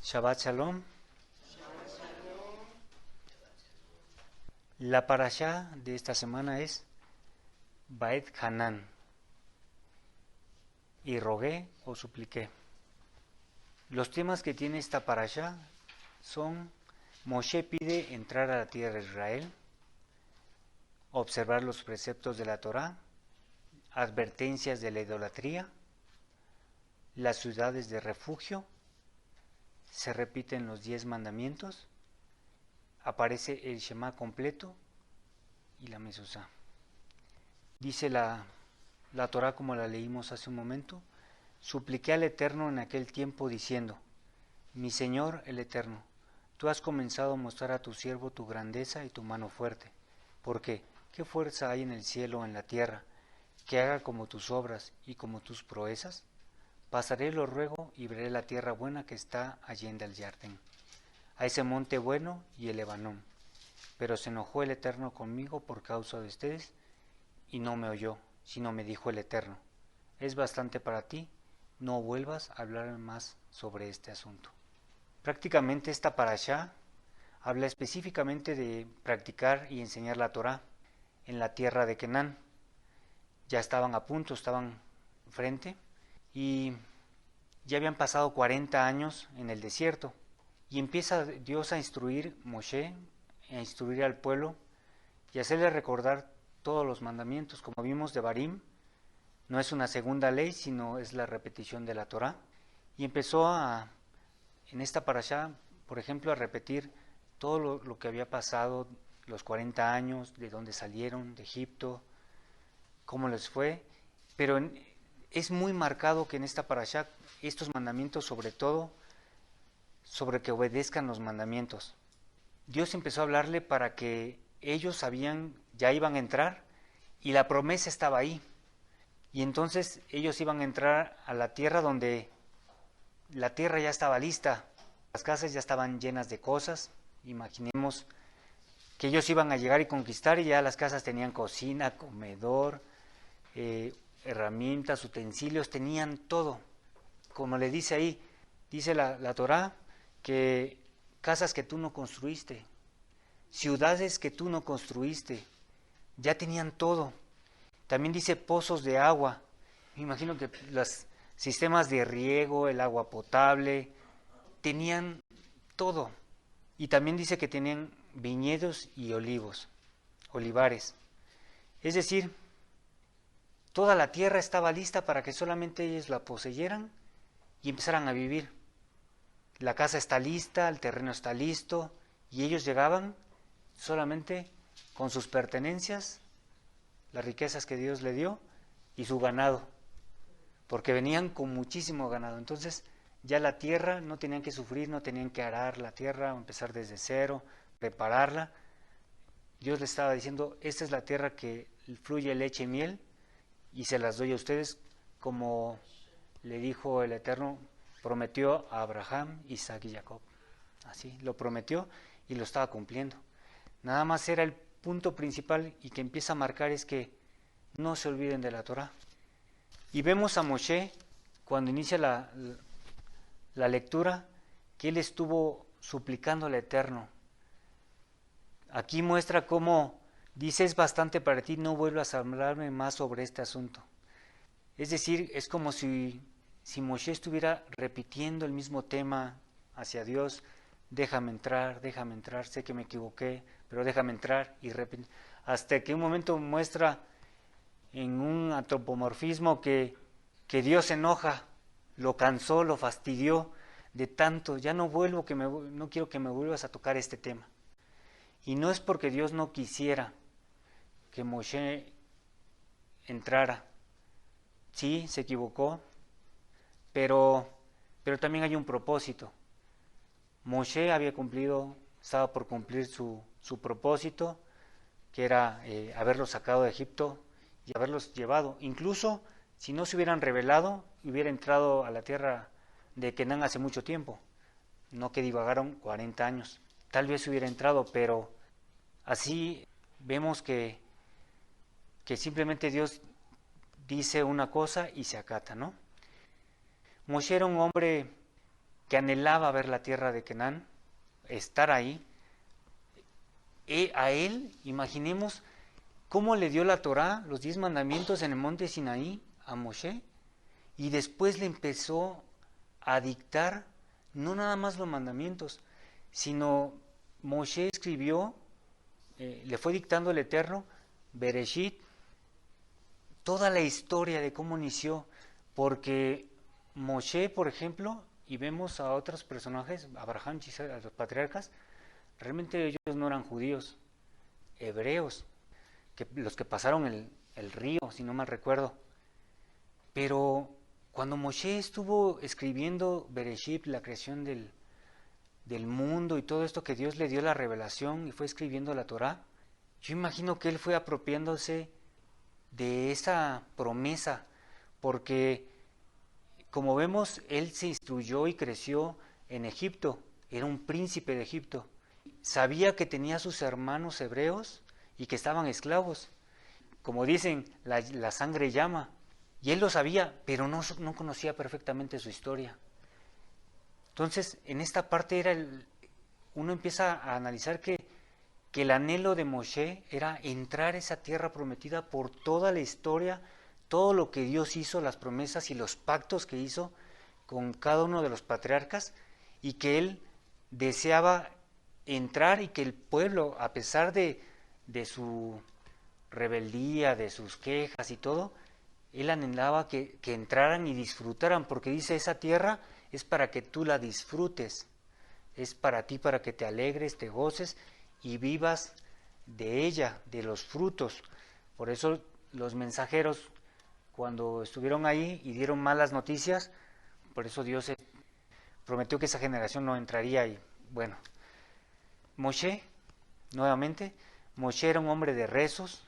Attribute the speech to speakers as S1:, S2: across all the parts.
S1: Shabbat Shalom. La parashá de esta semana es Baet Hanan. Y rogué o supliqué. Los temas que tiene esta parashá son: Moshe pide entrar a la tierra de Israel, observar los preceptos de la Torá, advertencias de la idolatría, las ciudades de refugio, se repiten los 10 mandamientos, aparece el Shema completo y la Mezuzá. Dice la Torá, como la leímos hace un momento: supliqué al Eterno en aquel tiempo diciendo: mi Señor el Eterno, tú has comenzado a mostrar a tu siervo tu grandeza y tu mano fuerte. Porque, ¿qué fuerza hay en el cielo o en la tierra que haga como tus obras y como tus proezas? Pasaré, lo ruego, y veré la tierra buena que está allende el Jardín, a ese monte bueno y el Lebanón. Pero se enojó el Eterno conmigo por causa de ustedes, y no me oyó, sino me dijo el Eterno: es bastante para ti, no vuelvas a hablar más sobre este asunto. Prácticamente esta parashá habla específicamente de practicar y enseñar la Torá en la tierra de Canaán. Ya estaban a punto, estaban frente, y ya habían pasado 40 años en el desierto. Y empieza Dios a instruir Moshe, a instruir al pueblo y hacerle recordar todos los mandamientos. Como vimos, de Barim no es una segunda ley, sino es la repetición de la Torá. Y empezó en esta parashá, por ejemplo, a repetir todo lo que había pasado, los 40 años, de dónde salieron, de Egipto, cómo les fue. Pero es muy marcado que en esta parashá, estos mandamientos, sobre todo, sobre que obedezcan los mandamientos. Dios empezó a hablarle para que ellos sabían, ya iban a entrar, y la promesa estaba ahí. Y entonces ellos iban a entrar a la tierra donde la tierra ya estaba lista, las casas ya estaban llenas de cosas. Imaginemos que ellos iban a llegar y conquistar, y ya las casas tenían cocina, comedor, herramientas, utensilios, tenían todo. Como le dice ahí, dice la Torá, que casas que tú no construiste, ciudades que tú no construiste, ya tenían todo. También dice pozos de agua. Me imagino que los sistemas de riego, el agua potable, tenían todo. Y también dice que tenían viñedos y olivares. Es decir, toda la tierra estaba lista para que solamente ellos la poseyeran y empezaran a vivir. La casa está lista, el terreno está listo, y ellos llegaban solamente con sus pertenencias, las riquezas que Dios le dio, y su ganado, porque venían con muchísimo ganado. Entonces ya la tierra no tenían que sufrir, no tenían que arar la tierra o empezar desde cero, prepararla. Dios les estaba diciendo: esta es la tierra que fluye leche y miel, y se las doy a ustedes, como le dijo el Eterno, prometió a Abraham, Isaac y Jacob. Así, lo prometió y lo estaba cumpliendo. Nada más era el punto principal, y que empieza a marcar, es que no se olviden de la Torá. Y vemos a Moshe, cuando inicia la lectura, que él estuvo suplicando al Eterno. Aquí muestra cómo dice: es bastante para ti, no vuelvas a hablarme más sobre este asunto. Es decir, es como si Moshe estuviera repitiendo el mismo tema hacia Dios: déjame entrar, sé que me equivoqué, pero déjame entrar, y hasta que un momento muestra en un antropomorfismo que Dios se enoja, lo cansó, lo fastidió de tanto: ya no quiero que me vuelvas a tocar este tema. Y no es porque Dios no quisiera que Moshe entrara. Sí, se equivocó, pero también hay un propósito. Moshe estaba por cumplir su propósito, que era haberlos sacado de Egipto y haberlos llevado. Incluso si no se hubieran rebelado, hubiera entrado a la tierra de Canaán hace mucho tiempo, no que divagaron 40 años. Tal vez hubiera entrado, pero así vemos que simplemente Dios dice una cosa y se acata, ¿no? Moshe era un hombre que anhelaba ver la tierra de Canaán, estar ahí. A él, imaginemos cómo le dio la Torá, los 10 mandamientos en el monte Sinaí a Moshe, y después le empezó a dictar no nada más los mandamientos, sino Moshe escribió, le fue dictando el Eterno, Bereshit, toda la historia de cómo inició, porque Moshe, por ejemplo, y vemos a otros personajes, Abraham, a los patriarcas, realmente ellos no eran judíos, hebreos, los que pasaron el río, si no mal recuerdo. Pero cuando Moshe estuvo escribiendo Bereshit, la creación del mundo y todo esto que Dios le dio la revelación y fue escribiendo la Torá, yo imagino que él fue apropiándose de esa promesa, porque como vemos, él se instruyó y creció en Egipto, era un príncipe de Egipto, sabía que tenía sus hermanos hebreos y que estaban esclavos, como dicen, la sangre llama, y él lo sabía, pero no conocía perfectamente su historia. Entonces, en esta parte uno empieza a analizar que el anhelo de Moshe era entrar a esa tierra prometida por toda la historia, todo lo que Dios hizo, las promesas y los pactos que hizo con cada uno de los patriarcas, y que él deseaba entrar y que el pueblo, a pesar de su rebeldía, de sus quejas y todo, él anhelaba que entraran y disfrutaran, porque dice, esa tierra es para que tú la disfrutes, es para ti, para que te alegres, te goces y vivas de ella, de los frutos. Por eso los mensajeros, cuando estuvieron ahí y dieron malas noticias, por eso Dios prometió que esa generación no entraría. Y bueno, Moshe, nuevamente, Moshe era un hombre de rezos,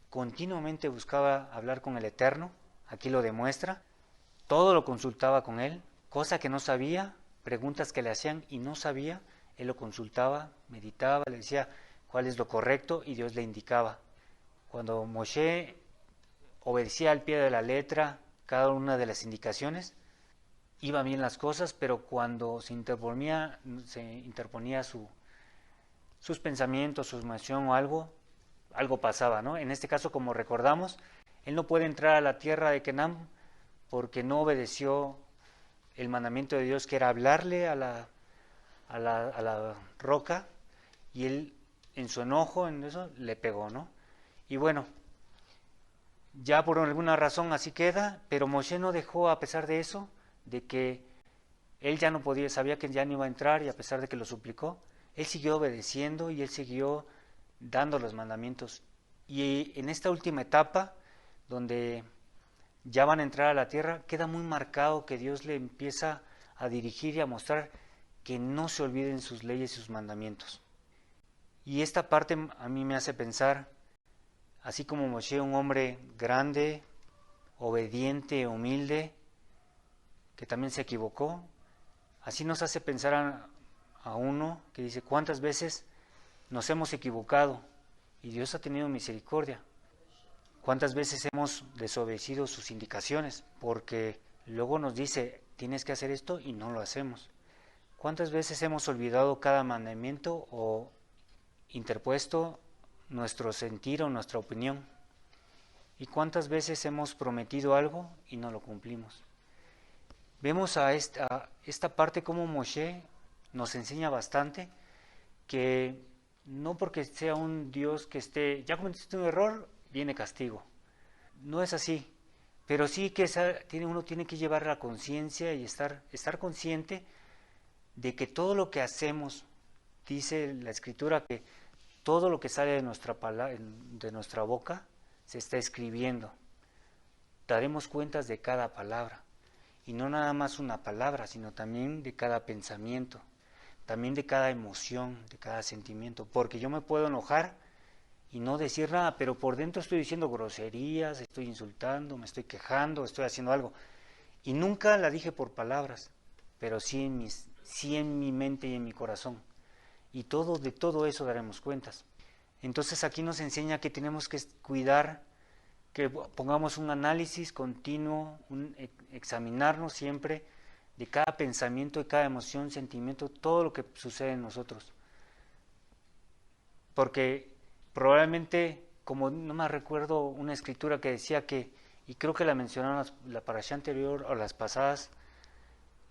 S1: continuamente buscaba hablar con el Eterno, aquí lo demuestra, todo lo consultaba con él, cosa que no sabía, preguntas que le hacían y no sabía, él lo consultaba, meditaba, le decía cuál es lo correcto y Dios le indicaba. Cuando Moshe obedecía al pie de la letra cada una de las indicaciones, iban bien las cosas, pero cuando se interponía sus pensamientos, su emoción o algo pasaba, ¿no? En este caso, como recordamos, él no puede entrar a la tierra de Canaán porque no obedeció el mandamiento de Dios, que era hablarle a la roca, y él en su enojo, en eso, le pegó, ¿no? Y bueno, ya por alguna razón así queda, pero Moshe no dejó, a pesar de eso, de que él ya no podía, sabía que ya no iba a entrar, y a pesar de que lo suplicó, él siguió obedeciendo y él siguió dando los mandamientos. Y en esta última etapa, donde ya van a entrar a la tierra, queda muy marcado que Dios le empieza a dirigir y a mostrar que no se olviden sus leyes y sus mandamientos. Y esta parte a mí me hace pensar, así como Moshe, un hombre grande, obediente, humilde, que también se equivocó, así nos hace pensar a uno que dice, ¿cuántas veces nos hemos equivocado y Dios ha tenido misericordia? ¿Cuántas veces hemos desobedecido sus indicaciones? Porque luego nos dice, tienes que hacer esto y no lo hacemos. ¿Cuántas veces hemos olvidado cada mandamiento o interpuesto nuestro sentir o nuestra opinión? ¿Y cuántas veces hemos prometido algo y no lo cumplimos? Vemos a esta parte como Moshe nos enseña bastante que no porque sea un Dios que ya cometiste un error, viene castigo. No es así, pero sí que uno tiene que llevar la conciencia y estar consciente de que todo lo que hacemos, dice la Escritura, que todo lo que sale de nuestra boca se está escribiendo. Daremos cuentas de cada palabra, y no nada más una palabra, sino también de cada pensamiento, también de cada emoción, de cada sentimiento, porque yo me puedo enojar y no decir nada, pero por dentro estoy diciendo groserías, estoy insultando, me estoy quejando, estoy haciendo algo, y nunca la dije por palabras, pero sí en mi mente y en mi corazón, y de todo eso daremos cuentas. Entonces aquí nos enseña que tenemos que cuidar, que pongamos un análisis continuo, examinarnos siempre de cada pensamiento, de cada emoción, sentimiento, todo lo que sucede en nosotros. Porque probablemente, como no me recuerdo una escritura que decía que, y creo que la mencionaron la parashá anterior o las pasadas,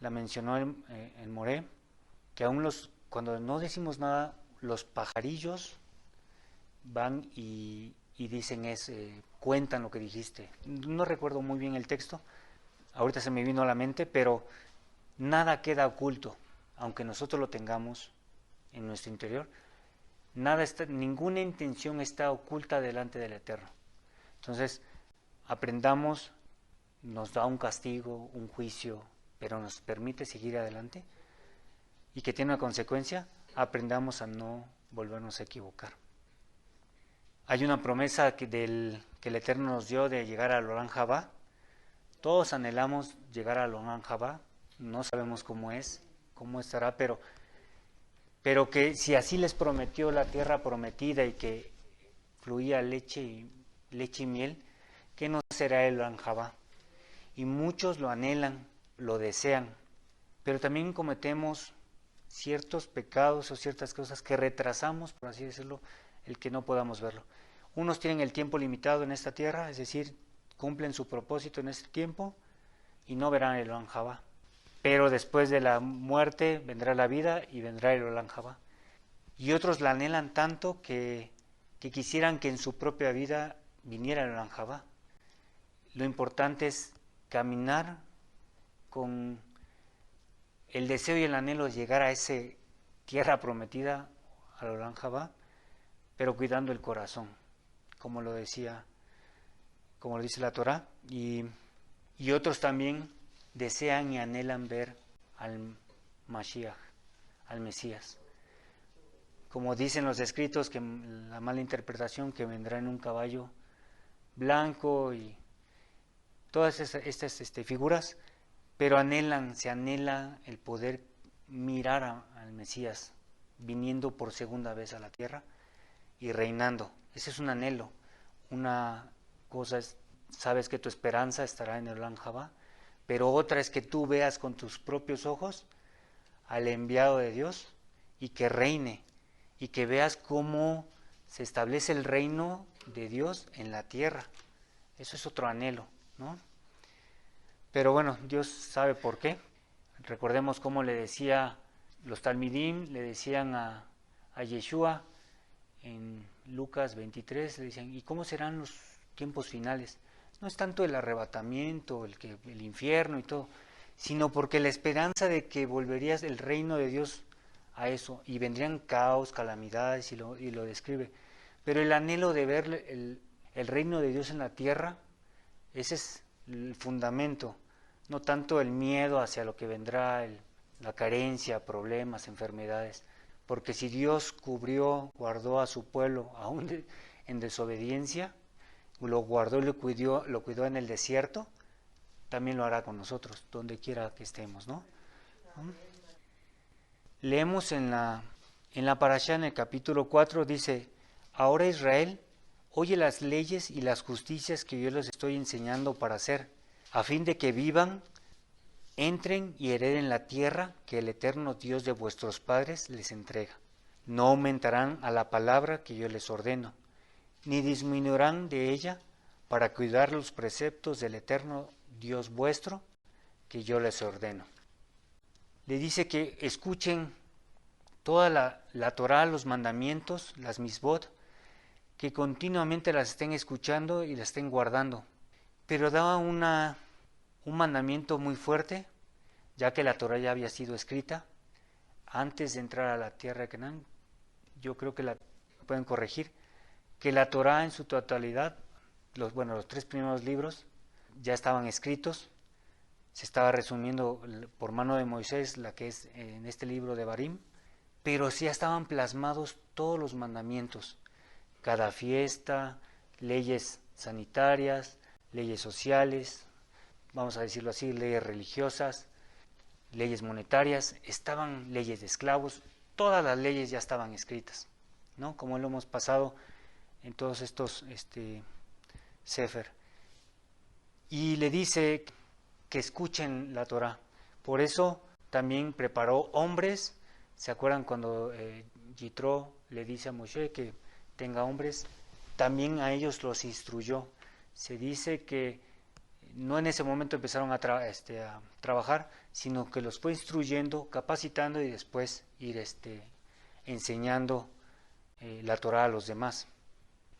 S1: la mencionó en Moré, que aún cuando no decimos nada, los pajarillos van y dicen cuentan lo que dijiste. No recuerdo muy bien el texto, ahorita se me vino a la mente, pero nada queda oculto, aunque nosotros lo tengamos en nuestro interior. Ninguna intención está oculta delante del Eterno. Entonces, aprendamos, nos da un castigo, un juicio, pero nos permite seguir adelante y que tiene una consecuencia, aprendamos a no volvernos a equivocar. Hay una promesa que el Eterno nos dio de llegar al Olam Jabá. Todos anhelamos llegar al Olam Jabá, no sabemos cómo estará, pero que si así les prometió la tierra prometida y que fluía leche y miel, ¿qué no será el Olam Jabá? Y muchos lo anhelan, lo desean, pero también cometemos ciertos pecados o ciertas cosas que retrasamos, por así decirlo, el que no podamos verlo. Unos tienen el tiempo limitado en esta tierra, es decir, cumplen su propósito en este tiempo y no verán el Olam Jabá. Pero después de la muerte vendrá la vida y vendrá el Olam Jabá. Y otros la anhelan tanto que quisieran que en su propia vida viniera el Olam Jabá. Lo importante es caminar con el deseo y el anhelo de llegar a esa tierra prometida, al Olam Jabá, pero cuidando el corazón, como lo dice la Torá, y otros también desean y anhelan ver al Mashiach, al Mesías. Como dicen los escritos, que la mala interpretación, que vendrá en un caballo blanco y todas estas figuras, pero se anhela el poder mirar al Mesías viniendo por segunda vez a la tierra y reinando. Ese es un anhelo. Una cosa es, sabes que tu esperanza estará en el Olam Jabá, pero otra es que tú veas con tus propios ojos al enviado de Dios y que reine, y que veas cómo se establece el reino de Dios en la tierra. Eso es otro anhelo, ¿no? Pero bueno, Dios sabe por qué. Recordemos cómo le decía los Talmidim, le decían a Yeshua en Lucas 23, le decían, ¿y cómo serán los tiempos finales? No es tanto el arrebatamiento, el infierno y todo, sino porque la esperanza de que volverías el reino de Dios a eso, y vendrían caos, calamidades, y lo describe. Pero el anhelo de ver el reino de Dios en la tierra, ese es el fundamento, no tanto el miedo hacia lo que vendrá, la carencia, problemas, enfermedades, porque si Dios guardó a su pueblo aún en desobediencia, lo guardó y lo cuidó en el desierto, también lo hará con nosotros, donde quiera que estemos, ¿no? Leemos en la parashá, en el capítulo 4, dice, ahora Israel, oye las leyes y las justicias que yo les estoy enseñando para hacer, a fin de que vivan, entren y hereden la tierra que el eterno Dios de vuestros padres les entrega. No aumentarán a la palabra que yo les ordeno, ni disminuirán de ella para cuidar los preceptos del eterno Dios vuestro que yo les ordeno. Le dice que escuchen toda la Torá, los mandamientos, las misbot, que continuamente las estén escuchando y las estén guardando. Pero daba un mandamiento muy fuerte, ya que la Torá ya había sido escrita antes de entrar a la tierra de Canaán. Yo creo que la pueden corregir, que la Torá en su totalidad, los 3 primeros libros ya estaban escritos. Se estaba resumiendo por mano de Moisés, la que es en este libro de Barim, pero sí estaban plasmados todos los mandamientos, cada fiesta, leyes sanitarias, leyes sociales, vamos a decirlo así, leyes religiosas, leyes monetarias, estaban leyes de esclavos, todas las leyes ya estaban escritas, ¿no? Como lo hemos pasado en todos estos sefer. Y le dice que escuchen la Torá, Por eso también preparó hombres. ¿Se acuerdan cuando Yitro le dice a Moshe que tenga hombres? También a ellos los instruyó. Se dice que no en ese momento empezaron a trabajar, sino que los fue instruyendo, capacitando y después ir enseñando la Torá a los demás.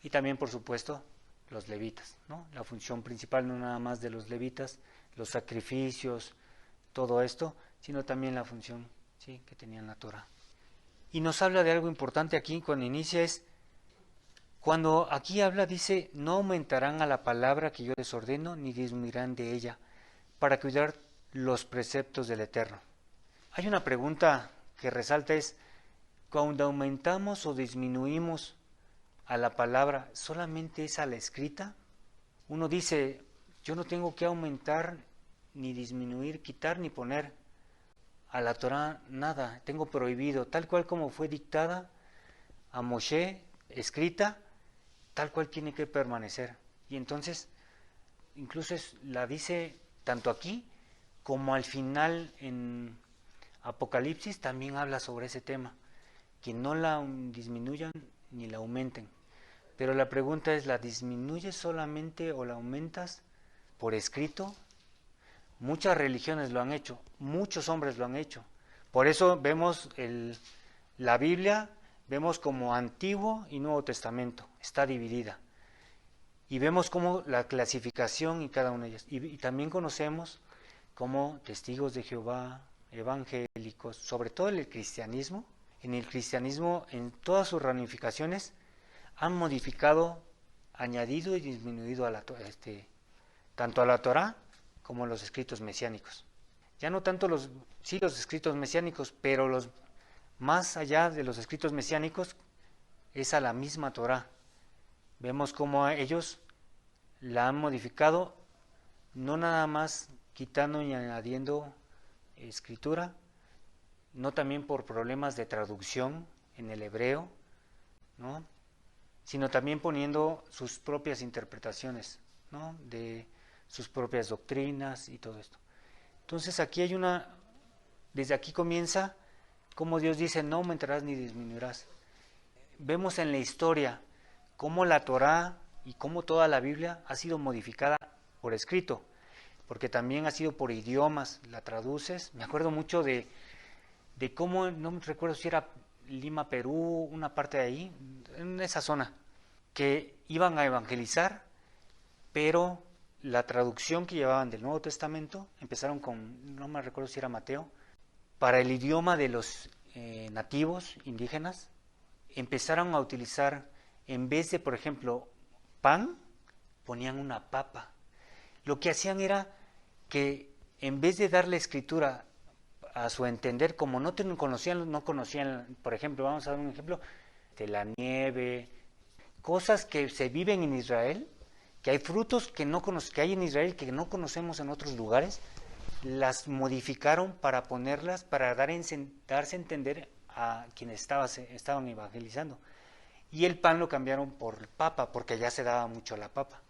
S1: Y también, por supuesto, los levitas, ¿no? La función principal no nada más de los levitas, los sacrificios, todo esto, sino también la función, ¿sí?, que tenían la Torá. Y nos habla de algo importante aquí cuando inicia, es cuando aquí habla, dice, no aumentarán a la palabra que yo les ordeno, ni disminuirán de ella, para cuidar los preceptos del Eterno. Hay una pregunta que resalta, es, cuando aumentamos o disminuimos a la palabra, ¿solamente es a la escrita? Uno dice, yo no tengo que aumentar, ni disminuir, quitar, ni poner a la Torá nada, tengo prohibido, tal cual como fue dictada a Moshe, escrita, tal cual tiene que permanecer. Y entonces, incluso la dice tanto aquí como al final en Apocalipsis, también habla sobre ese tema, que no la disminuyan ni la aumenten. Pero la pregunta es, ¿la disminuyes solamente o la aumentas por escrito? Muchas religiones lo han hecho, muchos hombres lo han hecho. Por eso vemos la Biblia, vemos como Antiguo y Nuevo Testamento, está dividida. Y vemos como la clasificación y cada una de ellas. Y también conocemos como testigos de Jehová, evangélicos, sobre todo en el cristianismo. En el cristianismo, en todas sus ramificaciones, han modificado, añadido y disminuido tanto a la Torá como a los escritos mesiánicos. Ya no tanto los escritos mesiánicos, pero los más allá de los escritos mesiánicos es a la misma Torá. Vemos cómo ellos la han modificado, no nada más quitando y añadiendo escritura, no también por problemas de traducción en el hebreo, ¿no?, sino también poniendo sus propias interpretaciones, ¿no?, de sus propias doctrinas y todo esto. Entonces aquí desde aquí comienza cómo Dios dice, no aumentarás ni disminuirás. Vemos en la historia cómo la Torá y cómo toda la Biblia ha sido modificada por escrito, porque también ha sido por idiomas, la traduces. Me acuerdo mucho de cómo, no me recuerdo si era Lima, Perú, una parte de ahí, en esa zona, que iban a evangelizar, pero la traducción que llevaban del Nuevo Testamento, empezaron con, no me recuerdo si era Mateo, para el idioma de los nativos indígenas, empezaron a utilizar, en vez de, por ejemplo, pan, ponían una papa. Lo que hacían era que, en vez de darle escritura a su entender, como no conocían, por ejemplo, vamos a dar un ejemplo, de la nieve, cosas que se viven en Israel, que hay frutos que hay en Israel que no conocemos en otros lugares, las modificaron para ponerlas, para darse a entender a quienes estaban evangelizando. Y el pan lo cambiaron por papa, porque allá se daba mucho la papa.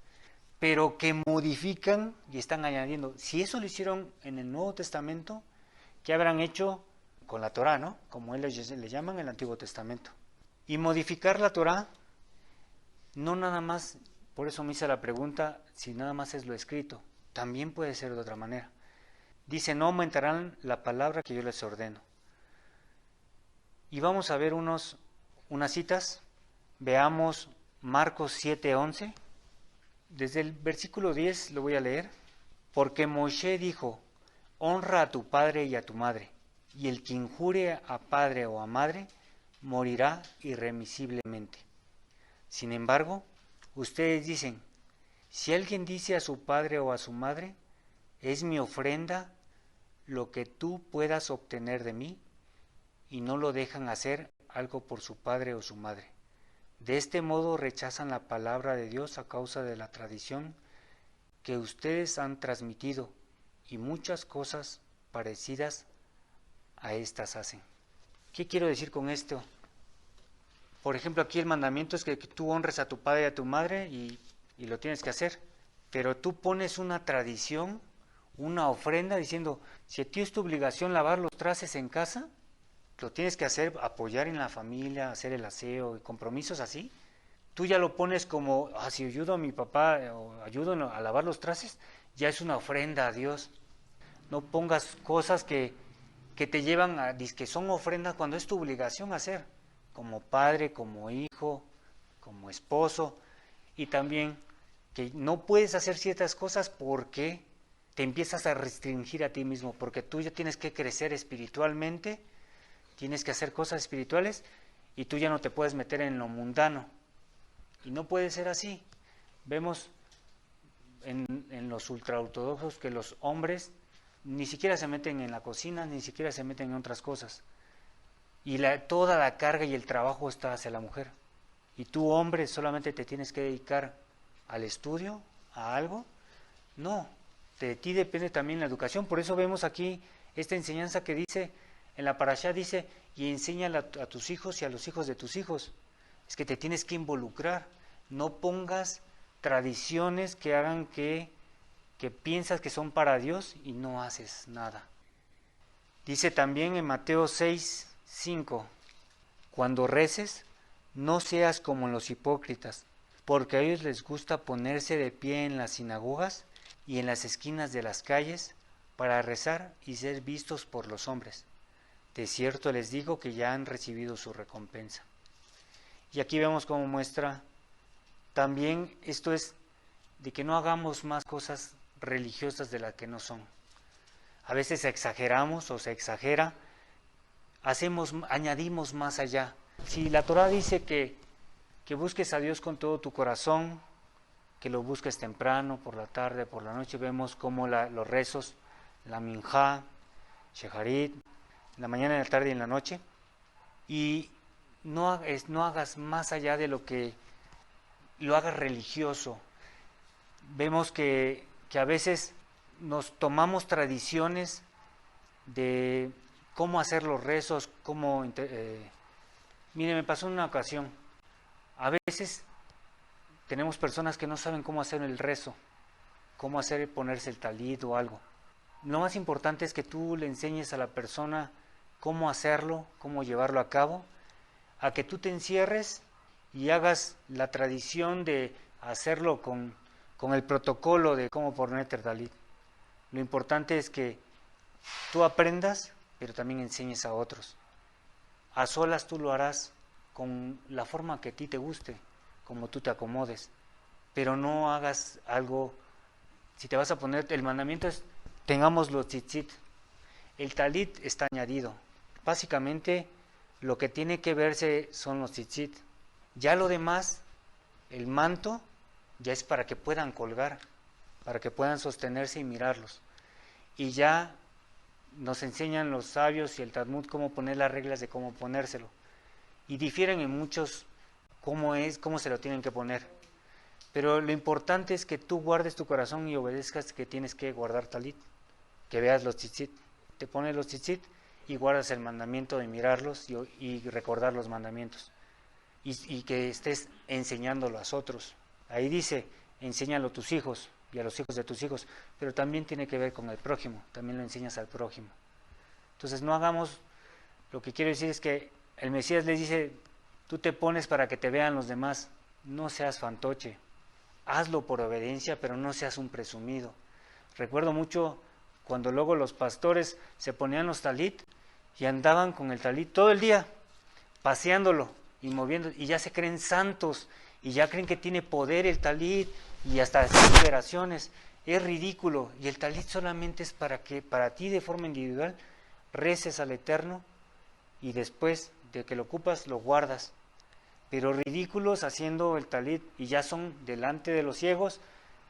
S1: Pero que modifican y están añadiendo. Si eso lo hicieron en el Nuevo Testamento, ¿qué habrán hecho con la Torá, no? Como ellos le llaman el Antiguo Testamento. Y modificar la Torá, no nada más, por eso me hice la pregunta, si nada más es lo escrito, también puede ser de otra manera. Dice, no aumentarán la palabra que yo les ordeno. Y vamos a ver unas citas. Veamos Marcos 7:11. Desde el versículo 10 lo voy a leer. Porque Moshe dijo, honra a tu padre y a tu madre, y el que injure a padre o a madre morirá irremisiblemente. Sin embargo, ustedes dicen, si alguien dice a su padre o a su madre, es mi ofrenda lo que tú puedas obtener de mí, y no lo dejan hacer algo por su padre o su madre. De este modo rechazan la palabra de Dios a causa de la tradición que ustedes han transmitido, y muchas cosas parecidas a estas hacen. ¿Qué quiero decir con esto? Por ejemplo, aquí el mandamiento es que tú honres a tu padre y a tu madre y lo tienes que hacer, pero tú pones una tradición, una ofrenda diciendo, si a ti es tu obligación lavar los trastes en casa, lo tienes que hacer, apoyar en la familia, hacer el aseo, compromisos así. Tú ya lo pones como, si ayudo a mi papá o ayudo a lavar los trastes, ya es una ofrenda a Dios. No pongas cosas que te llevan a, que son ofrendas cuando es tu obligación hacer, como padre, como hijo, como esposo, y también que no puedes hacer ciertas cosas porque te empiezas a restringir a ti mismo, porque tú ya tienes que crecer espiritualmente, tienes que hacer cosas espirituales y tú ya no te puedes meter en lo mundano. Y no puede ser así. Vemos en los ultraortodoxos que los hombres ni siquiera se meten en la cocina, ni siquiera se meten en otras cosas. Y toda la carga y el trabajo está hacia la mujer. Y tú, hombre, solamente te tienes que dedicar al estudio, a algo. No, de ti depende también la educación. Por eso vemos aquí esta enseñanza que dice, en la parashá dice, y enséñala a tus hijos y a los hijos de tus hijos. Es que te tienes que involucrar. No pongas tradiciones que hagan que piensas que son para Dios y no haces nada. Dice también en Mateo 6:5, cuando reces, no seas como los hipócritas, porque a ellos les gusta ponerse de pie en las sinagogas y en las esquinas de las calles para rezar y ser vistos por los hombres. De cierto les digo que ya han recibido su recompensa. Y aquí vemos cómo muestra también esto es de que no hagamos más cosas religiosas de las que no son. A veces exageramos o se exagera, añadimos más allá. Si la Torah dice que busques a Dios con todo tu corazón, que lo busques temprano, por la tarde, por la noche, vemos cómo los rezos, la minjá, sheharit, en la mañana, en la tarde y en la noche, y no hagas más allá de lo que lo hagas religioso. Vemos que a veces nos tomamos tradiciones de cómo hacer los rezos, mire, me pasó en una ocasión, a veces tenemos personas que no saben cómo hacer el rezo, cómo ponerse el talit o algo. Lo más importante es que tú le enseñes a la persona cómo hacerlo, cómo llevarlo a cabo, a que tú te encierres y hagas la tradición de hacerlo con el protocolo de cómo ponerte el talit. Lo importante es que tú aprendas, pero también enseñes a otros. A solas tú lo harás con la forma que a ti te guste, como tú te acomodes, pero no hagas algo. Si te vas a poner, el mandamiento es, tengamos los tzitzit. El talit está añadido. Básicamente, lo que tiene que verse son los tzitzit. Ya lo demás, el manto, ya es para que puedan colgar, para que puedan sostenerse y mirarlos. Y ya nos enseñan los sabios y el Talmud cómo poner las reglas de cómo ponérselo. Y difieren en muchos cómo se lo tienen que poner. Pero lo importante es que tú guardes tu corazón y obedezcas que tienes que guardar talit, que veas los tzitzit. Te pones los tzitzit y guardas el mandamiento de mirarlos y recordar los mandamientos. Y que estés enseñándolo a otros. Ahí dice, enséñalo a tus hijos y a los hijos de tus hijos, pero también tiene que ver con el prójimo, también lo enseñas al prójimo. Entonces no hagamos, lo que quiero decir es que el Mesías les dice, tú te pones para que te vean los demás, no seas fantoche, hazlo por obediencia, pero no seas un presumido. Recuerdo mucho cuando luego los pastores se ponían los talit y andaban con el talit todo el día, paseándolo y moviendo, y ya se creen santos, y ya creen que tiene poder el talit, y hasta hacer liberaciones. Es ridículo, y el talit solamente es para que para ti de forma individual reces al Eterno, y después de que lo ocupas lo guardas. Pero ridículos haciendo el talit, y ya son delante de los ciegos,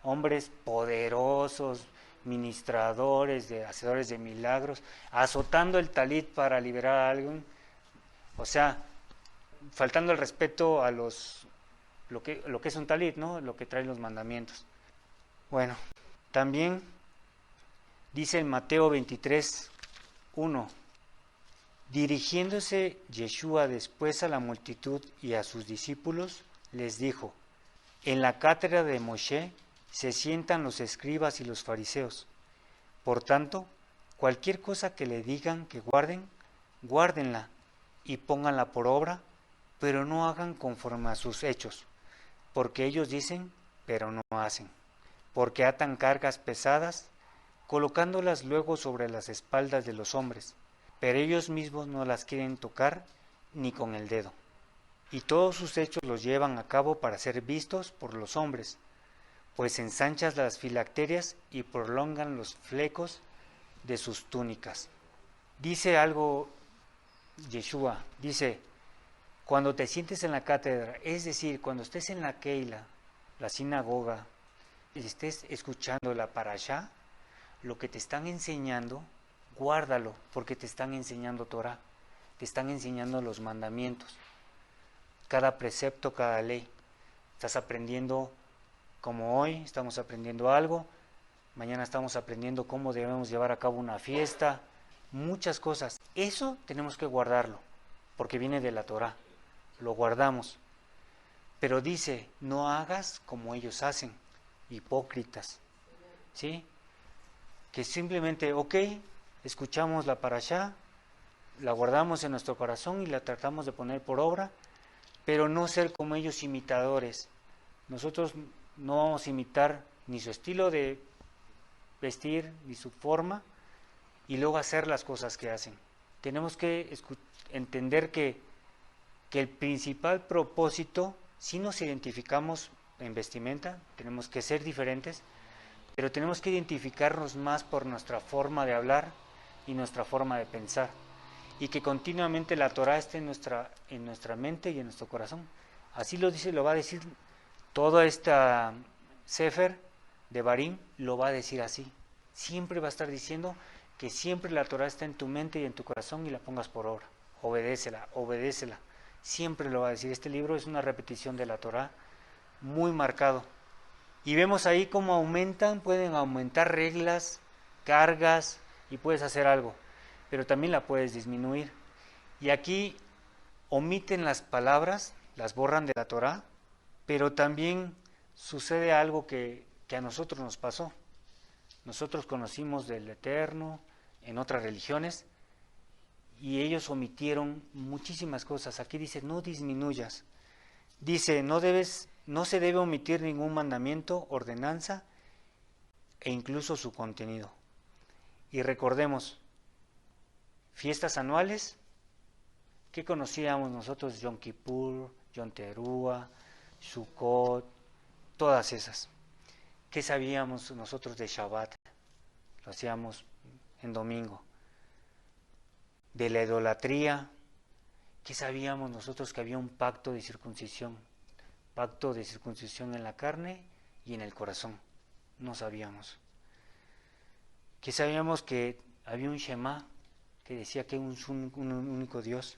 S1: hombres poderosos, ministradores, hacedores de milagros, azotando el talit para liberar a alguien, o sea, faltando el respeto a lo que es un talit, ¿no? Lo que traen los mandamientos. Bueno, también dice en Mateo 23:1, dirigiéndose Yeshua después a la multitud y a sus discípulos, les dijo, en la cátedra de Moshe se sientan los escribas y los fariseos. Por tanto, cualquier cosa que le digan que guarden, guárdenla y pónganla por obra, pero no hagan conforme a sus hechos, porque ellos dicen, pero no hacen, porque atan cargas pesadas, colocándolas luego sobre las espaldas de los hombres, pero ellos mismos no las quieren tocar ni con el dedo. Y todos sus hechos los llevan a cabo para ser vistos por los hombres, pues ensanchan las filacterias y prolongan los flecos de sus túnicas. Dice algo Yeshua, dice, cuando te sientes en la cátedra, es decir, cuando estés en la Keila, la sinagoga, y estés escuchando la parashá, lo que te están enseñando, guárdalo, porque te están enseñando Torah, te están enseñando los mandamientos, cada precepto, cada ley. Estás aprendiendo, como hoy estamos aprendiendo algo, mañana estamos aprendiendo cómo debemos llevar a cabo una fiesta, muchas cosas. Eso tenemos que guardarlo, porque viene de la Torah, lo guardamos. Pero dice, no hagas como ellos hacen, hipócritas, ¿sí? Que simplemente, ok, escuchamos la parashá, la guardamos en nuestro corazón y la tratamos de poner por obra, pero no ser como ellos imitadores. Nosotros no vamos a imitar ni su estilo de vestir, ni su forma, y luego hacer las cosas que hacen. Tenemos que entender que el principal propósito, si nos identificamos en vestimenta, tenemos que ser diferentes, pero tenemos que identificarnos más por nuestra forma de hablar y nuestra forma de pensar, y que continuamente la Torah esté en nuestra mente y en nuestro corazón. Así lo dice, lo va a decir toda esta Sefer de Barim, lo va a decir así. Siempre va a estar diciendo que siempre la Torah está en tu mente y en tu corazón y la pongas por obra. Obedécela, obedécela. Siempre lo va a decir. Este libro es una repetición de la Torah muy marcado. Y vemos ahí cómo pueden aumentar reglas, cargas, y puedes hacer algo, pero también la puedes disminuir. Y aquí omiten las palabras, las borran de la Torah, pero también sucede algo que a nosotros nos pasó. Nosotros conocimos del Eterno en otras religiones y ellos omitieron muchísimas cosas. Aquí dice, no disminuyas. Dice, no se debe omitir ningún mandamiento, ordenanza e incluso su contenido. Y recordemos, fiestas anuales, ¿qué conocíamos nosotros? Yom Kippur, Yom Teruah, Sukkot, todas esas. ¿Qué sabíamos nosotros de Shabbat? Lo hacíamos en domingo. De la idolatría, ¿qué sabíamos nosotros? Que había un pacto de circuncisión en la carne y en el corazón. No sabíamos. ¿Qué sabíamos? Que había un Shema que decía que un único Dios.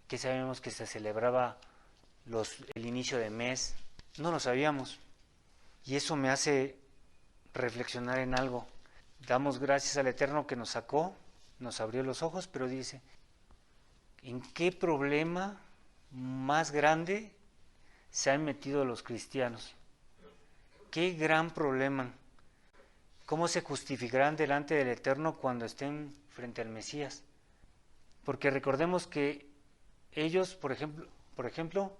S1: ¿Qué sabíamos? Que se celebraba el inicio de mes. No lo sabíamos. Y eso me hace reflexionar en algo. Damos gracias al Eterno que nos sacó, nos abrió los ojos, pero dice, ¿en qué problema más grande se han metido los cristianos? ¿Qué gran problema? ¿Cómo se justificarán delante del Eterno cuando estén frente al Mesías? Porque recordemos que ellos, por ejemplo,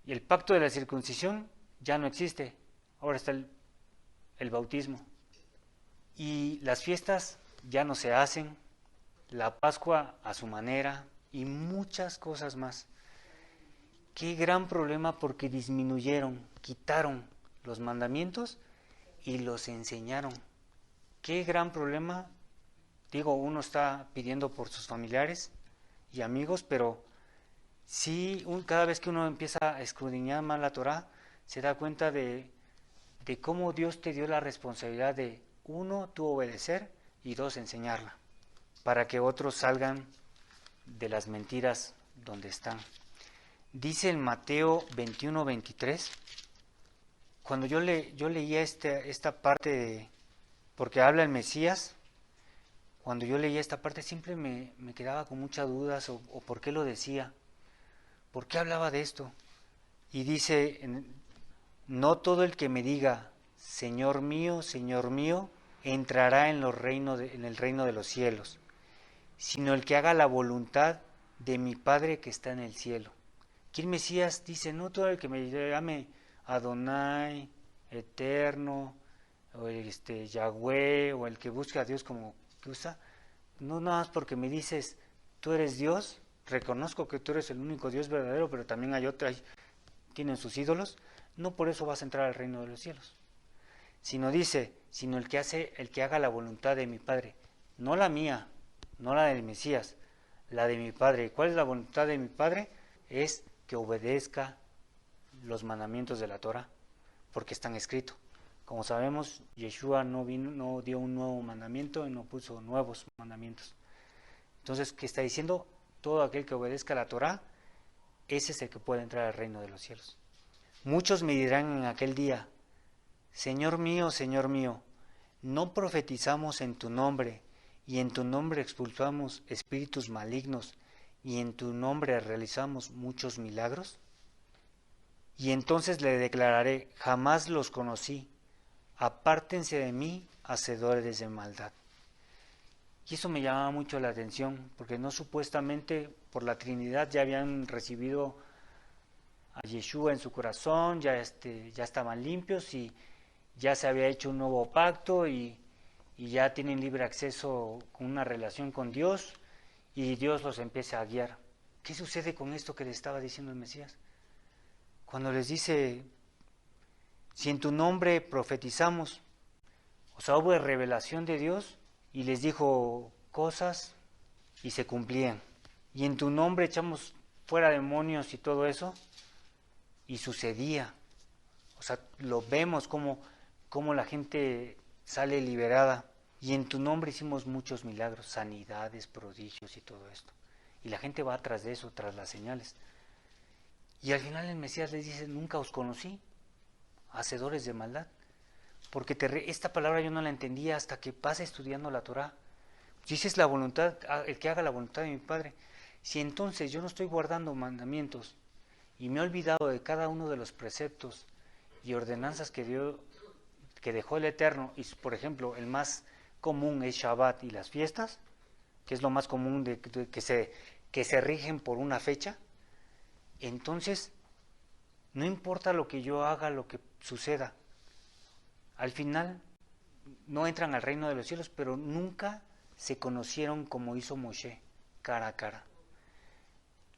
S1: el pacto de la circuncisión ya no existe. Ahora está el bautismo. Y las fiestas ya no se hacen, la Pascua a su manera y muchas cosas más. Qué gran problema, porque disminuyeron, quitaron los mandamientos y los enseñaron. Qué gran problema. Digo, uno está pidiendo por sus familiares y amigos, pero sí, cada vez que uno empieza a escudriñar más la Torah, se da cuenta de cómo Dios te dio la responsabilidad de, uno, tú obedecer, y dos, enseñarla, para que otros salgan de las mentiras donde están. Dice en Mateo 21-23, cuando yo leía esta parte, porque habla el Mesías, cuando yo leía esta parte siempre me quedaba con muchas dudas, o por qué lo decía, por qué hablaba de esto. Y dice, no todo el que me diga, Señor mío, entrará en el reino de los cielos, sino el que haga la voluntad de mi Padre que está en el cielo. Aquí el Mesías dice, no todo el que me llame Adonai, Eterno, o Yahweh, o el que busca a Dios como que usa, no nada más porque me dices, tú eres Dios, reconozco que tú eres el único Dios verdadero, pero también hay otros, tienen sus ídolos, no por eso vas a entrar al reino de los cielos. Sino dice, sino el que haga la voluntad de mi Padre, no la mía, no la del Mesías, la de mi Padre. ¿Y cuál es la voluntad de mi Padre? Es que obedezca los mandamientos de la Torah, porque están escritos. Como sabemos, Yeshua no dio un nuevo mandamiento y no puso nuevos mandamientos. Entonces, ¿qué está diciendo? Todo aquel que obedezca la Torah, ese es el que puede entrar al reino de los cielos. Muchos me dirán en aquel día, Señor mío, ¿no profetizamos en tu nombre, y en tu nombre expulsamos espíritus malignos, y en tu nombre realizamos muchos milagros? Y entonces le declararé, jamás los conocí, apártense de mí, hacedores de maldad. Y eso me llamaba mucho la atención, porque no supuestamente por la Trinidad ya habían recibido a Yeshua en su corazón, ya estaban limpios y ya se había hecho un nuevo pacto y ya tienen libre acceso con una relación con Dios y Dios los empieza a guiar. ¿Qué sucede con esto que le estaba diciendo el Mesías? Cuando les dice, si en tu nombre profetizamos, o sea, hubo revelación de Dios y les dijo cosas y se cumplían. Y en tu nombre echamos fuera demonios y todo eso, y sucedía. O sea, lo vemos como la gente sale liberada. Y en tu nombre hicimos muchos milagros, sanidades, prodigios y todo esto. Y la gente va tras de eso, tras las señales. Y al final el Mesías les dice, nunca os conocí, hacedores de maldad. Porque esta palabra yo no la entendía hasta que pasa estudiando la Torah. Dices la voluntad, el que haga la voluntad de mi Padre. Si entonces yo no estoy guardando mandamientos y me he olvidado de cada uno de los preceptos y ordenanzas que dejó el Eterno, y por ejemplo el más común es Shabbat y las fiestas, que es lo más común que se rigen por una fecha, entonces no importa lo que yo haga, lo que suceda, al final no entran al reino de los cielos, pero nunca se conocieron como hizo Moshe, cara a cara.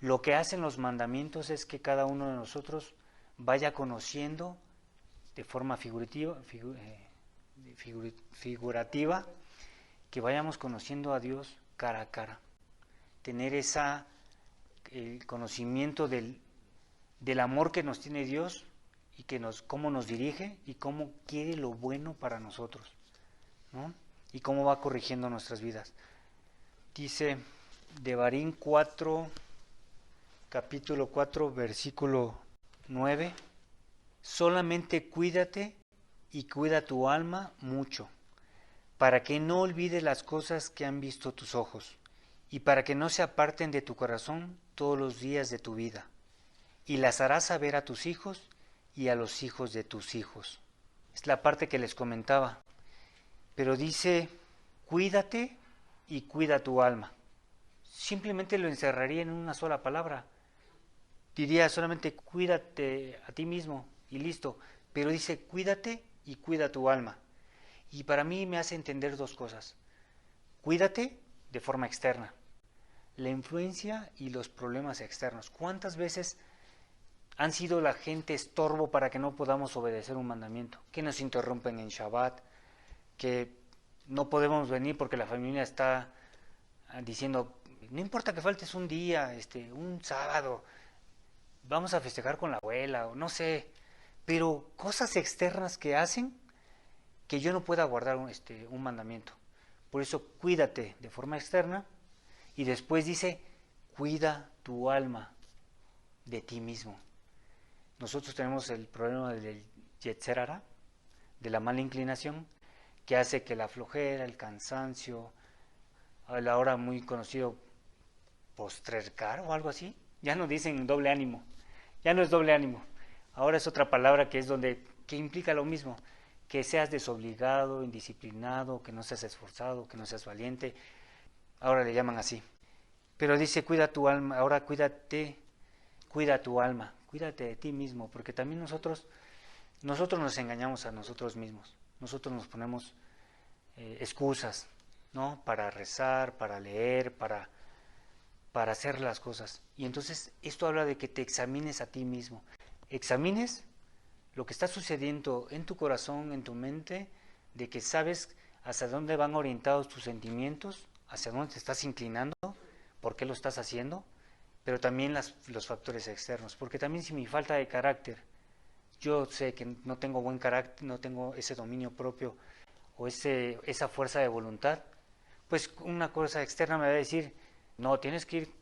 S1: Lo que hacen los mandamientos es que cada uno de nosotros vaya conociendo de forma figurativa, que vayamos conociendo a Dios cara a cara. Tener el conocimiento del amor que nos tiene Dios y cómo nos dirige y cómo quiere lo bueno para nosotros, ¿no? Y cómo va corrigiendo nuestras vidas. Dice Devarim 4, capítulo 4, versículo 9, solamente cuídate y cuida tu alma mucho, para que no olvides las cosas que han visto tus ojos, y para que no se aparten de tu corazón todos los días de tu vida, y las harás saber a tus hijos y a los hijos de tus hijos. Es la parte que les comentaba. Pero dice, cuídate y cuida tu alma. Simplemente lo encerraría en una sola palabra. Diría solamente cuídate a ti mismo y listo. Pero dice, cuídate y cuida tu alma. Y para mí me hace entender dos cosas. Cuídate de forma externa. La influencia y los problemas externos. ¿Cuántas veces han sido la gente estorbo para que no podamos obedecer un mandamiento? Que nos interrumpen en Shabbat, que no podemos venir porque la familia está diciendo, no importa que faltes un día, un sábado, vamos a festejar con la abuela, o no sé, pero cosas externas que hacen que yo no pueda guardar un mandamiento. Por eso cuídate de forma externa y después dice, cuida tu alma de ti mismo. Nosotros tenemos el problema del Yetzer Hara, de la mala inclinación, que hace que la flojera, el cansancio, ahora muy conocido postergar o algo así, ya no dicen doble ánimo, ya no es doble ánimo, ahora es otra palabra que implica lo mismo, que seas desobligado, indisciplinado, que no seas esforzado, que no seas valiente. Ahora le llaman así. Pero dice, cuida tu alma, ahora cuídate, cuida tu alma, cuídate de ti mismo, porque también nosotros nos engañamos a nosotros mismos. Nosotros nos ponemos excusas, ¿no? Para rezar, para leer, para hacer las cosas. Y entonces esto habla de que te examines a ti mismo. Examines lo que está sucediendo en tu corazón, en tu mente, de que sabes hacia dónde van orientados tus sentimientos, hacia dónde te estás inclinando, por qué lo estás haciendo, pero también los factores externos. Porque también si mi falta de carácter, yo sé que no tengo buen carácter, no tengo ese dominio propio o esa fuerza de voluntad, pues una cosa externa me va a decir, no, tienes que ir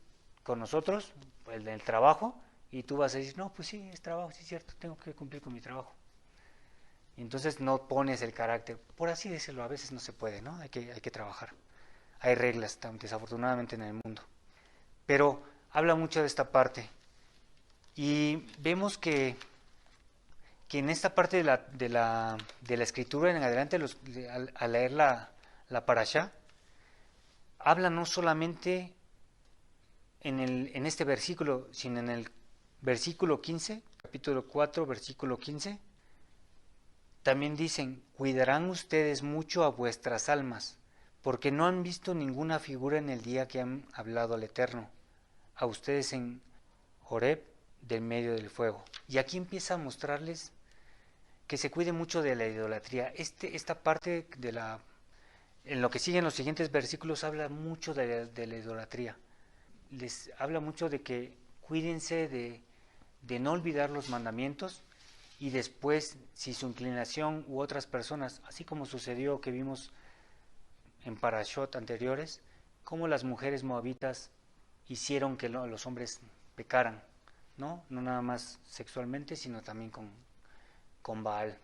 S1: con nosotros, el del trabajo, y tú vas a decir, no, pues sí, es trabajo, sí es cierto, tengo que cumplir con mi trabajo. Y entonces no pones el carácter, por así decirlo, a veces no se puede, ¿no? Hay que trabajar. Hay reglas, desafortunadamente, en el mundo. Pero habla mucho de esta parte. Y vemos que en esta parte de la escritura en adelante, al leer la parashá, habla no solamente en este versículo, sino en el versículo 15, capítulo 4, versículo 15, también dicen, cuidarán ustedes mucho a vuestras almas, porque no han visto ninguna figura en el día que han hablado al Eterno, a ustedes en Horeb, del medio del fuego. Y aquí empieza a mostrarles que se cuide mucho de la idolatría. Esta parte en lo que siguen los siguientes versículos habla mucho de la idolatría. Les habla mucho de que cuídense de no olvidar los mandamientos y después, si su inclinación u otras personas, así como sucedió que vimos en parashot anteriores, cómo las mujeres moabitas hicieron que los hombres pecaran, ¿no? No nada más sexualmente, sino también con Baal,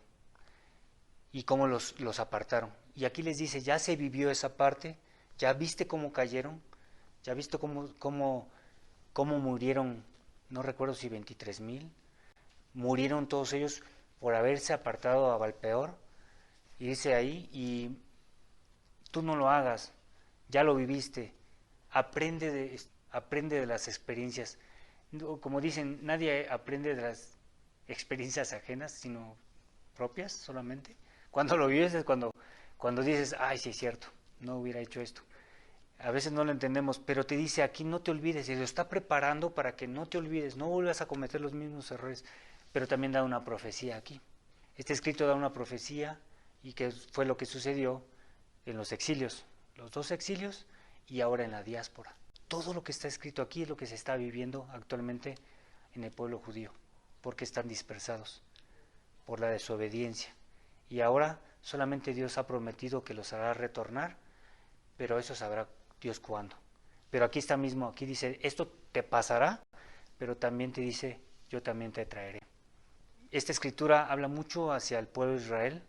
S1: y cómo los apartaron. Y aquí les dice, ya se vivió esa parte, ya viste cómo cayeron, ya viste cómo murieron, no recuerdo si 23,000, murieron todos ellos por haberse apartado a Balpeor, y dice ahí, y tú no lo hagas, ya lo viviste, aprende de las experiencias. Como dicen, nadie aprende de las experiencias ajenas, sino propias solamente. Cuando lo vives es cuando dices, ay, sí es cierto, no hubiera hecho esto. A veces no lo entendemos, pero te dice aquí no te olvides, y lo está preparando para que no te olvides, no vuelvas a cometer los mismos errores, pero también da una profecía aquí. Este escrito da una profecía y que fue lo que sucedió en los exilios, los 2 exilios y ahora en la diáspora. Todo lo que está escrito aquí es lo que se está viviendo actualmente en el pueblo judío, porque están dispersados por la desobediencia. Y ahora solamente Dios ha prometido que los hará retornar, pero eso sabrá Dios cuándo. Pero aquí está mismo, aquí dice, esto te pasará, pero también te dice, yo también te traeré. Esta escritura habla mucho hacia el pueblo de Israel,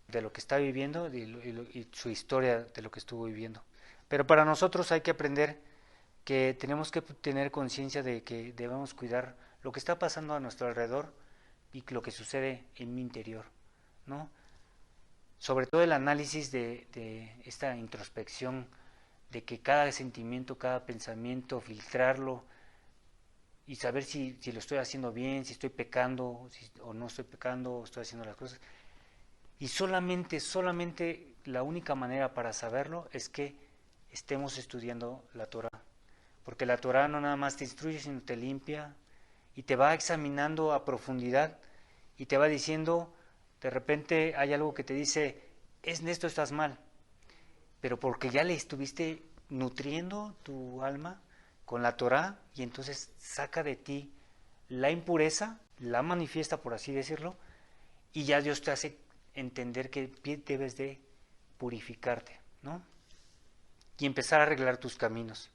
S1: de lo que está viviendo y su historia de lo que estuvo viviendo. Pero para nosotros hay que aprender que tenemos que tener conciencia de que debemos cuidar lo que está pasando a nuestro alrededor y lo que sucede en mi interior, ¿no? Sobre todo el análisis de esta introspección, de que cada sentimiento, cada pensamiento, filtrarlo y saber si lo estoy haciendo bien, si estoy pecando o no estoy pecando, o estoy haciendo las cosas. Y solamente la única manera para saberlo es que estemos estudiando la Torah. Porque la Torah no nada más te instruye, sino te limpia y te va examinando a profundidad y te va diciendo, de repente hay algo que te dice, en esto estás mal, pero porque ya le estuviste nutriendo tu alma con la Torah y entonces saca de ti la impureza, la manifiesta por así decirlo, y ya Dios te hace entender que debes de purificarte, ¿no? Y empezar a arreglar tus caminos.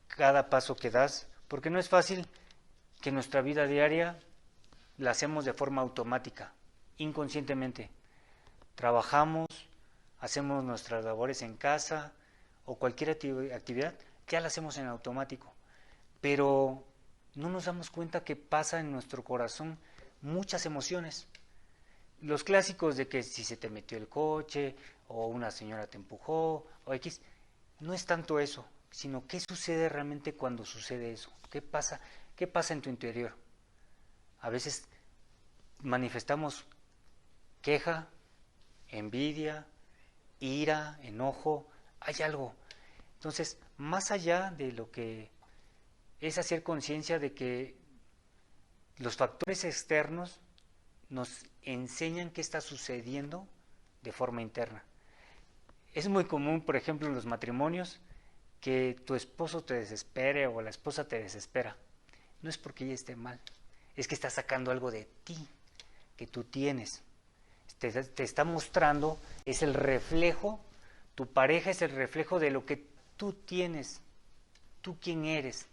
S1: Cada paso que das, porque no es fácil que nuestra vida diaria la hacemos de forma automática, inconscientemente. Trabajamos, hacemos nuestras labores en casa o cualquier actividad, ya la hacemos en automático. Pero no nos damos cuenta que pasa en nuestro corazón muchas emociones. los clásicos de que si se te metió el coche, o una señora te empujó, o X, no es tanto eso, sino qué sucede realmente cuando sucede eso. Qué pasa en tu interior? A veces manifestamos queja, envidia, ira, enojo, hay algo. Entonces, más allá de lo que es hacer conciencia de que los factores externos nos enseñan qué está sucediendo de forma interna. Es muy común, por ejemplo, en los matrimonios, que tu esposo te desespere o la esposa te desespera. No es porque ella esté mal, es que está sacando algo de ti, que tú tienes. Te está mostrando, es el reflejo, tu pareja es el reflejo de lo que tú tienes, tú quién eres.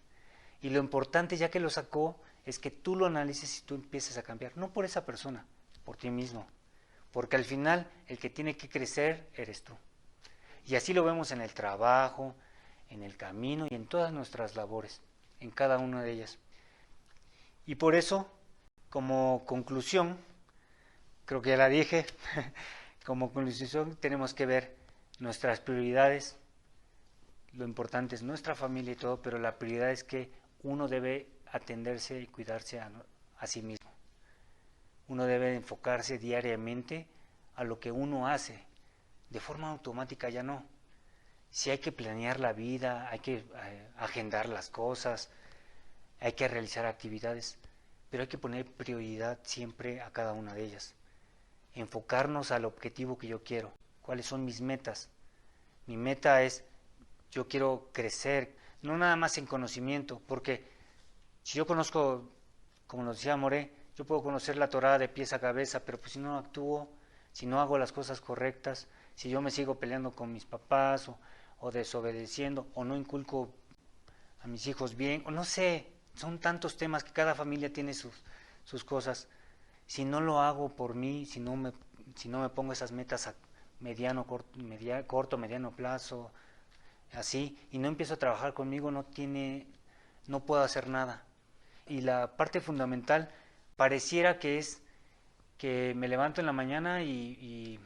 S1: Y lo importante, ya que lo sacó, es que tú lo analices y tú empieces a cambiar. No por esa persona, por ti mismo. Porque al final el que tiene que crecer eres tú. Y así lo vemos en el trabajo, en el camino y en todas nuestras labores, en cada una de ellas. Y por eso, como conclusión, creo que ya la dije, como conclusión tenemos que ver nuestras prioridades. Lo importante es nuestra familia y todo, pero la prioridad es que uno debe atenderse y cuidarse a sí mismo. Uno debe enfocarse diariamente a lo que uno hace. De forma automática ya no. Si hay que planear la vida, hay que agendar las cosas, hay que realizar actividades, pero hay que poner prioridad siempre a cada una de ellas. Enfocarnos al objetivo que yo quiero. ¿Cuáles son mis metas? Mi meta es, yo quiero crecer, no nada más en conocimiento, porque si yo conozco, como nos decía Moré, yo puedo conocer la Torá de pies a cabeza, pero pues si no actúo, si no hago las cosas correctas, si yo me sigo peleando con mis papás o desobedeciendo o no inculco a mis hijos bien, o no sé, son tantos temas que cada familia tiene sus cosas. Si no lo hago por mí, si no me pongo esas metas a corto, mediano plazo, así, y no empiezo a trabajar conmigo, no puedo hacer nada. Y la parte fundamental pareciera que es que me levanto en la mañana y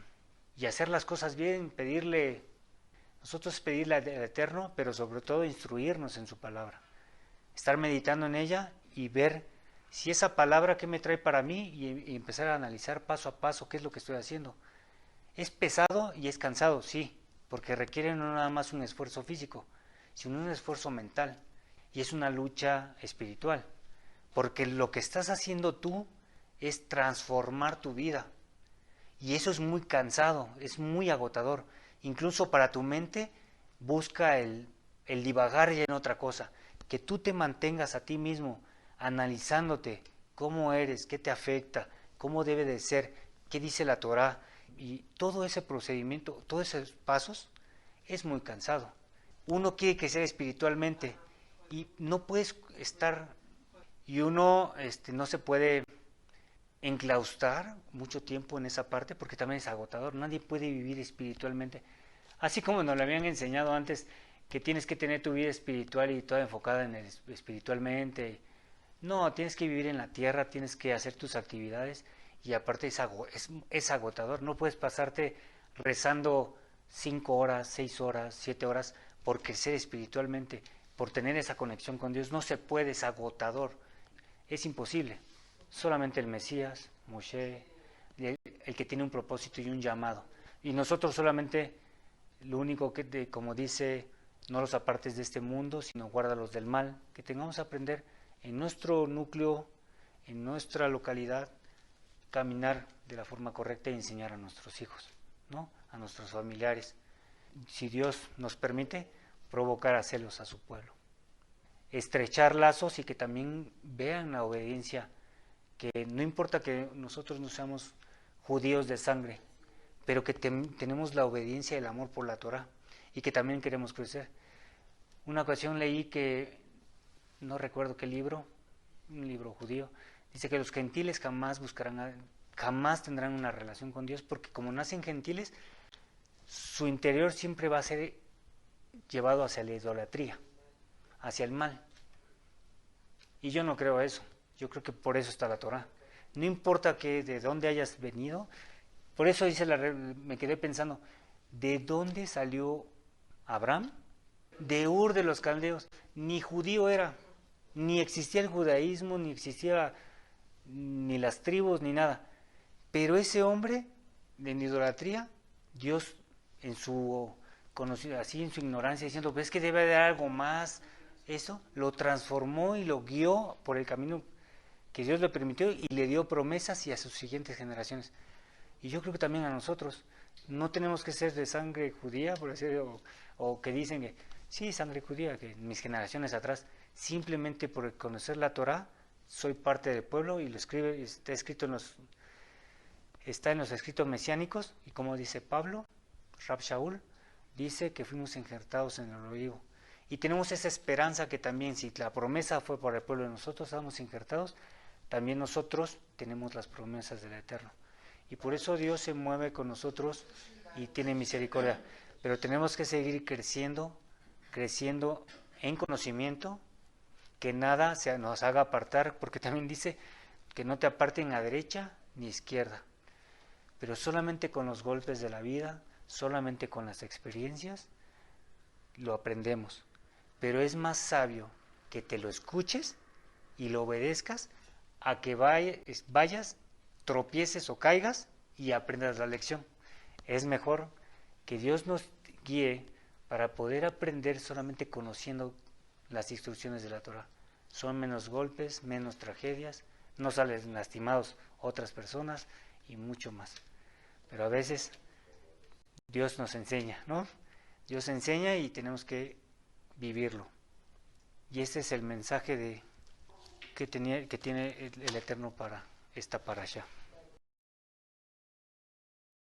S1: hacer las cosas bien, nosotros pedirle al Eterno, pero sobre todo instruirnos en su palabra, estar meditando en ella y ver si esa palabra que me trae para mí y empezar a analizar paso a paso qué es lo que estoy haciendo. Es pesado y es cansado, sí, porque requiere no nada más un esfuerzo físico, sino un esfuerzo mental, y es una lucha espiritual, porque lo que estás haciendo tú es transformar tu vida, y eso es muy cansado, es muy agotador. Incluso para tu mente busca el divagar ya en otra cosa, que tú te mantengas a ti mismo analizándote cómo eres, qué te afecta, cómo debe de ser, qué dice la Torá, y todo ese procedimiento, todos esos pasos es muy cansado. Uno quiere crecer espiritualmente y no puedes estar, y uno no se puede enclaustrar mucho tiempo en esa parte porque también es agotador. Nadie puede vivir espiritualmente. Así como nos lo habían enseñado antes, que tienes que tener tu vida espiritual y toda enfocada en espiritualmente. No, tienes que vivir en la tierra, tienes que hacer tus actividades y aparte es agotador. No puedes pasarte rezando 5 horas, 6 horas, 7 horas por crecer espiritualmente, por tener esa conexión con Dios. No se puede, es agotador. Es imposible. Solamente el Mesías, Moshe, el que tiene un propósito y un llamado. Y nosotros solamente, lo único que, como dice, no los apartes de este mundo, sino guárdalos del mal, que tengamos que aprender en nuestro núcleo, en nuestra localidad, caminar de la forma correcta y enseñar a nuestros hijos, ¿no? A nuestros familiares. Si Dios nos permite, provocar a celos a su pueblo. Estrechar lazos y que también vean la obediencia, que no importa que nosotros no seamos judíos de sangre, pero que tenemos la obediencia y el amor por la Torah y que también queremos crecer. Una ocasión leí que, no recuerdo qué libro, un libro judío, dice que los gentiles jamás tendrán una relación con Dios porque como nacen gentiles, su interior siempre va a ser llevado hacia la idolatría, hacia el mal. Y yo no creo eso. Yo creo que por eso está la Torah. No importa de dónde hayas venido. Por eso me quedé pensando, ¿de dónde salió Abraham? De Ur de los Caldeos. Ni judío era, ni existía el judaísmo, ni existía ni las tribus, ni nada. Pero ese hombre, en idolatría, Dios en su conocido, así en su ignorancia, diciendo, ves que debe haber algo más, eso, lo transformó y lo guió por el camino que Dios le permitió y le dio promesas y a sus siguientes generaciones. Y yo creo que también a nosotros, no tenemos que ser de sangre judía, por decirlo, o que dicen que, sí, sangre judía, que mis generaciones atrás, simplemente por conocer la Torá, soy parte del pueblo y lo escribe, está en los escritos mesiánicos, y como dice Pablo, Rab Shaul, dice que fuimos injertados en el olivo. Y tenemos esa esperanza que también, si la promesa fue por el pueblo de nosotros, estamos injertados, también nosotros tenemos las promesas del Eterno. Y por eso Dios se mueve con nosotros y tiene misericordia. Pero tenemos que seguir creciendo en conocimiento, que nada nos haga apartar, porque también dice que no te aparten a derecha ni izquierda. Pero solamente con los golpes de la vida, solamente con las experiencias, lo aprendemos. Pero es más sabio que te lo escuches y lo obedezcas a que vayas, tropieces o caigas y aprendas la lección. Es mejor que Dios nos guíe para poder aprender solamente conociendo las instrucciones de la Torah. Son menos golpes, menos tragedias, no salen lastimados otras personas y mucho más. Pero a veces Dios nos enseña, ¿no? Dios enseña y tenemos que vivirlo. Y ese es el mensaje que tiene el Eterno para esta parasha.